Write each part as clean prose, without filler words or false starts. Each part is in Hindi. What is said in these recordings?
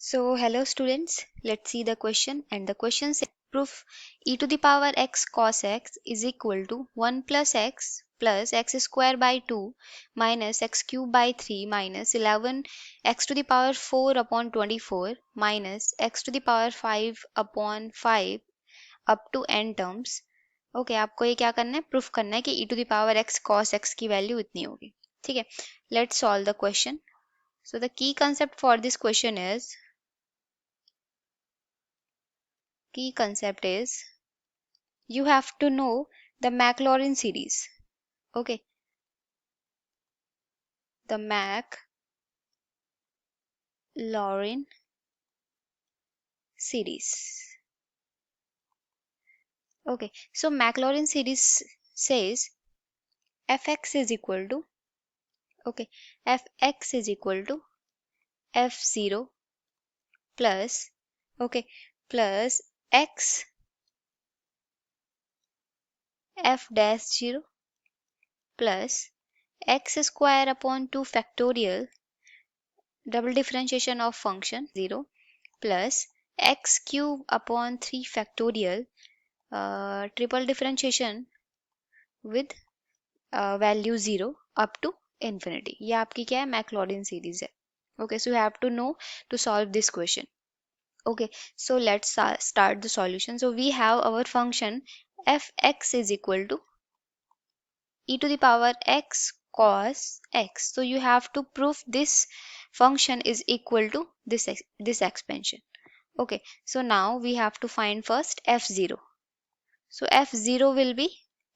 So, hello students, let's see the question. And the question says proof e to the power x cos x is equal to 1 plus x square by 2 minus x cube by 3 minus 11 x to the power 4 upon 24 minus x to the power 5 upon 5 up to n terms. Okay आपको ये क्या करना है, प्रूफ करना है कि e to the power x cos x की वैल्यू इतनी होगी. ठीक है, let's solve the question. So the key concept for this question is you have to know the Maclaurin series. Okay, the Maclaurin series. Okay, so Maclaurin series says fx is equal to fx is equal to f0 plus plus x f dash 0 plus x square upon 2 factorial double differentiation of function 0 plus x cube upon 3 factorial triple differentiation with value 0 up to infinity. ये आपकी क्या है, मैक्लॉरिन सीरीज है. Okay, so you have to know to solve this question. Okay, so let's start the solution. So we have our function fx is equal to e to the power x cos x. So you have to prove this function is equal to this expansion. Okay, so now we have to find first f0. So f0 will be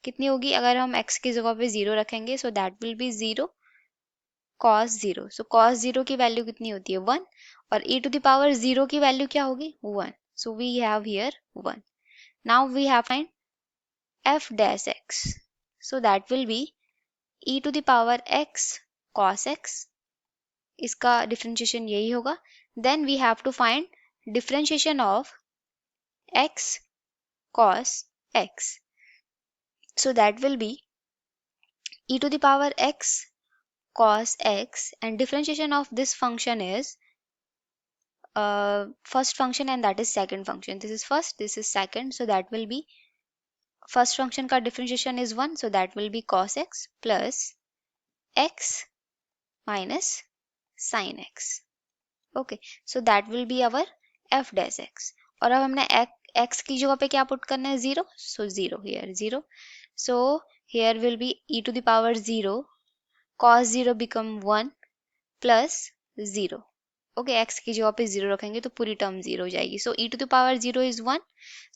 कितनी होगी, अगर हम x की जगह पे 0 रखेंगे, so that will be 0 cos 0. So cos 0 की वैल्यू कितनी होती है 1 और e to the power 0 की वैल्यू क्या होगी 1. So we have here 1. Now we have find f dash x. So that will be e to the power x cos x. इसका डिफरेंशिएशन यही होगा. Then we have to find differentiation of x cos x. So that will be e to the power x cos x, and differentiation of this function is first function and that is second function. This is first, this is second, so that will be first function का differentiation is 1, so that will be cos x plus x minus sin x. Okay, so that will be our f dash x. और अब हमने x की जगह पे क्या पुट करना है 0, so 0 here 0. So here will be e to the power 0 cos 0 become 1 plus 0. Okay, x की जगह पे 0 रखेंगे तो पूरी टर्म 0 हो जाएगी. सो e to the power 0 is 1,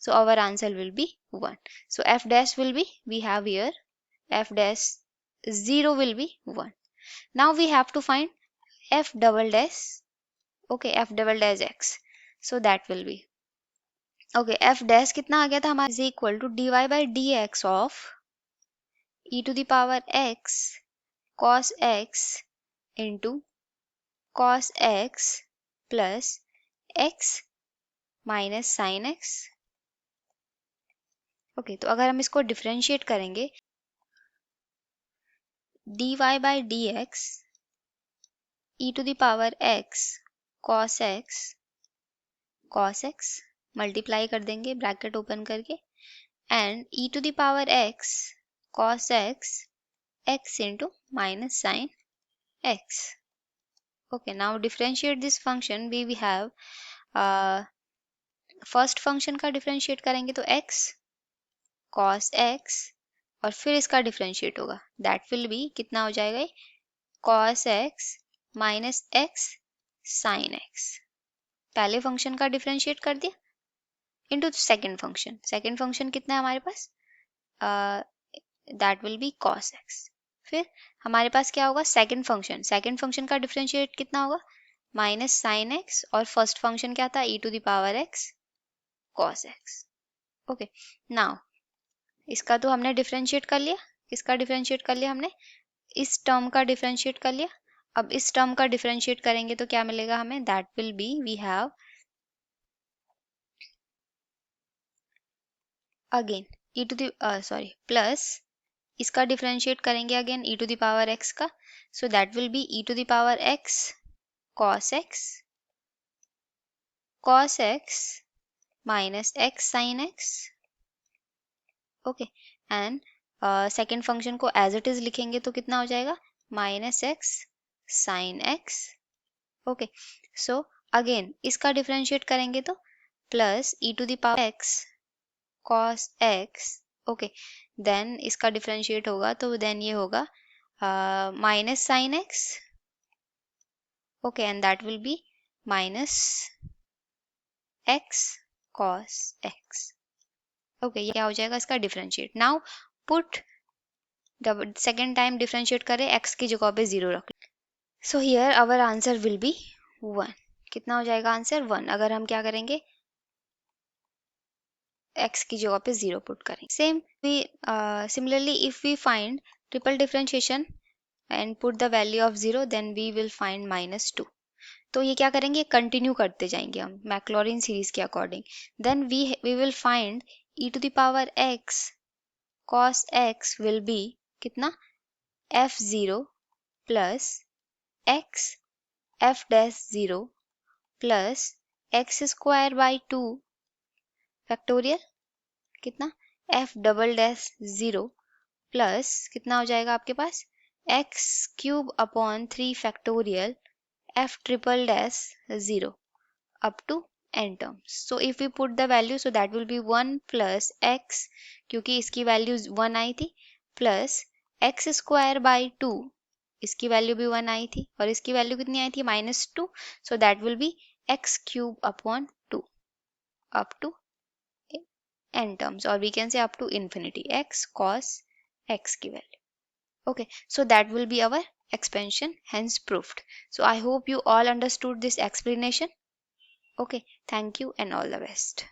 so our answer will be 1. So f dash will be, we have here f dash 0 will be 1. Now we have to find f double dash, okay, f double dash x. So that will be, okay, f dash कितना आ गया था हमारा, is equal to dy by dx of e to the power x cos x into cos x plus x minus sine X. Okay, तो अगर हम इसको डिफरेंशिएट करेंगे, dy by D X E to the power x cos x multiply कर देंगे ब्रैकेट ओपन करके, and E to the power x cos x x into minus sine x. Okay, now differentiate this function. We have first function का डिफरेंशिएट करेंगे तो x cos x और फिर इसका डिफरेंशिएट होगा, दैट विल बी कितना हो जाएगा, cos x minus x sin x. पहले फंक्शन का डिफरेंशिएट कर दिया into second function. Second function कितना है हमारे पास, that will be cos x. फिर हमारे पास क्या होगा, सेकंड फंक्शन का डिफरेंशिएट कितना होगा, माइनस साइन x, और फर्स्ट फंक्शन क्या था, e to the power x cos x. Okay, now इसका तो हमने डिफरेंशिएट कर लिया, किसका डिफरेंशिएट कर लिया हमने, इस टर्म का डिफरेंशिएट कर लिया. अब इस टर्म का डिफरेंशिएट करेंगे तो क्या मिलेगा हमें, that will be, we have again e to the plus इसका डिफरेंशिएट करेंगे again e to the power x का, so that will be e to the power x cos x cos x minus x sin x. Okay and second function को एज इट इज लिखेंगे तो कितना हो जाएगा, minus X sine X. Okay so again इसका डिफरेंशिएट करेंगे तो plus E to the power x cos x. Okay then इसका डिफरेंशिएट होगा तो देन ये होगा minus sine X. Okay and that will be minus x cos x. Okay ये क्या हो जाएगा इसका differentiate. Now put double second time differentiate करें, x की जगह पे 0 रख. So here our answer will be 1. कितना हो जाएगा आंसर 1 अगर हम क्या करेंगे x की जगह पे 0 पुट करेंगे. Same we similarly if we find triple differentiation and put the value of 0 then we will find -2. तो ये क्या करेंगे, कंटिन्यू करते जाएंगे हम मैक्लॉरिन सीरीज के according. Then we will find e to the power x cos x will be कितना f0 plus x f dash 0 plus x square by 2 factorial कितना f डबल डैश 0 प्लस कितना हो जाएगा आपके पास x cube upon 3 factorial f triple dash 0 up to n terms. So if we put the value, so that will be 1 plus x क्योंकि इसकी वैल्यू 1 आई थी प्लस x स्क्वायर बाई 2 इसकी वैल्यू भी 1 आई थी और इसकी वैल्यू कितनी आई थी -2. सो that will B x cube upon 2 up to n terms or we can say up to infinity x cos x की value. Okay, so that will be our expansion, hence proved. So I hope you all understood this explanation. Okay, thank you and all the best.